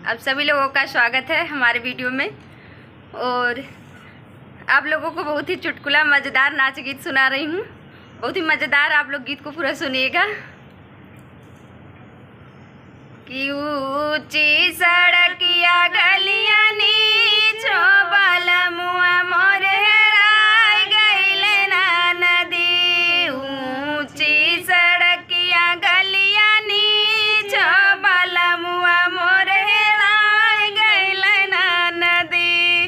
आप सभी लोगों का स्वागत है हमारे वीडियो में। और आप लोगों को बहुत ही चुटकुला मज़ेदार नाच गीत सुना रही हूँ। बहुत ही मज़ेदार, आप लोग गीत को पूरा सुनिएगा। कि ऊंची सड़किया गलियां नीचो बलमुआ मोरे हेराय गइले ना नदी। ऊंची सड़किया गलियां नीचो बलमुआ मोरे हेराय गइले ना नदी।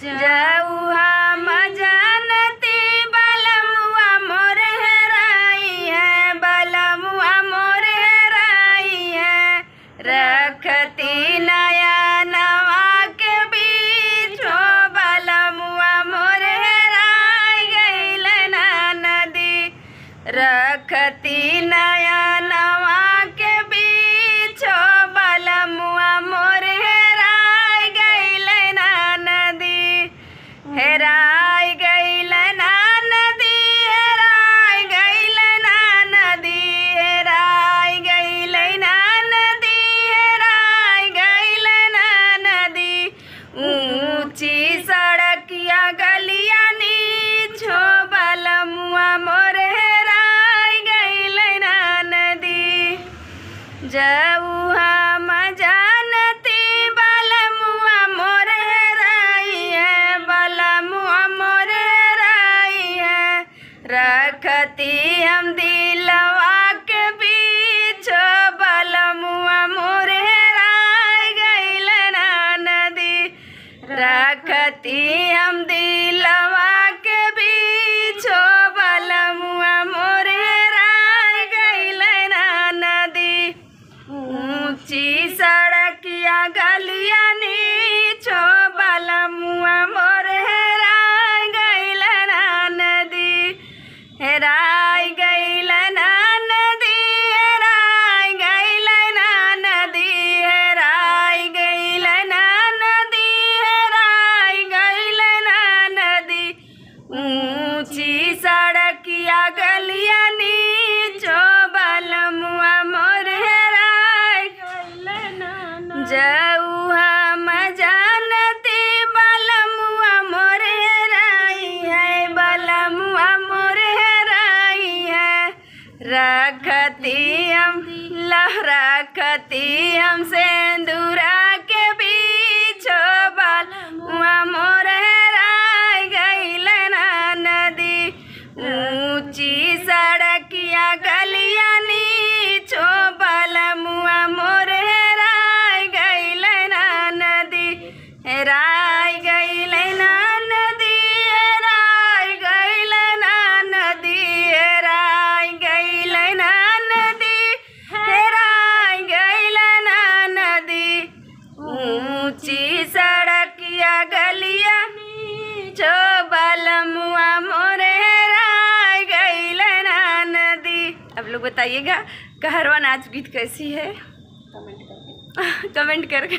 जऊहा मजानती बलमुआ मोरे हेराई है, बलमुआ मोरे हेराई है। रखती नया नवा के बीच बलमुआ मोरे हेराई गइले ना नदी। रखती नया नवा के बीच बलमुआ मोरे हेराई गइले ना नदी। हेराई गइले ना नदी, हेराई गइले ना नदी, हेराई गइले ना नदी, हेराई गइले ना नदी। ऊंची सड़किया गलिया नीचो बलमुआ मोरे हेराई गइले ना नदी। जऊहा मजानती बलमुआ मोरे हेराई है, बलमुआ मोरे हेराई है। रखती हम दिलवा के बीच बलमुआ मोरे हेराई गइले ना नदी। रखती हम दिलवा के बीच बलमुआ मोरे हेराई गइले ना नदी। ऊंची सड़किया गलिया नीचो बलमुआ मोरे हेराई गइले ना नदी। हेराई गइले ना नदी, हेराई गइले ना नदी, हेराई गइले ना नदी, हेराई गइले ना नदी। ऊंची सड़किया गलिया नीचो बलमुआ मोरे हेराई गइले ना नदी। जऊहा मजानती बलमुआ मोरे हेराई है, बलमुआ मोरे हेराई है। रखती हम सिंदूरा के बीच बलमुआ मोरे हेराई गइले ना नदी। ऊंची सड़किया गलिया नीचो बलमुआ मोरे हेराई गइले ना नदी। हेराई गइले ना नदी, हेराई गइले ना नदी, हेराई गइले ना नदी, हेराई गइले ना नदी। ऊंची सड़किया गलिया नीचो बलमुआ मोरे हेराई गइले ना नदी। अब लोग बताइएगा कहरवा नाच गीत कैसी है, कमेंट करके